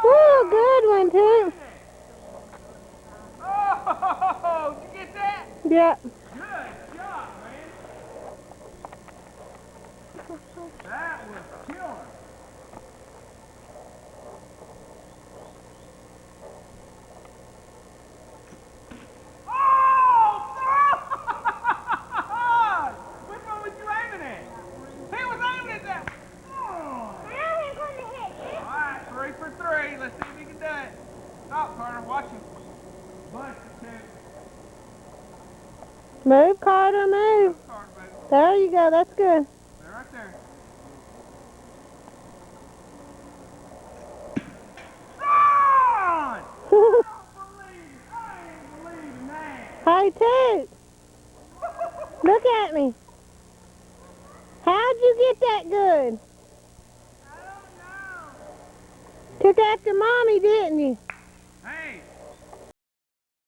Oh, good one, too. Oh, did you get that? Yeah. Good job, man. That was killer. Oh, God! Which one was you aiming at? He was aiming at that. Oh. All right, 3 for 3. Let's see if he can do it. Stop, Carter. Watch him. Bunch of two. Move, Carter, move. Carter, baby. There you go. That's good. They're right there. Son! I ain't believing that. Hey, Toot. Look at me. How'd you get that good? I don't know. Took after Mommy, didn't you?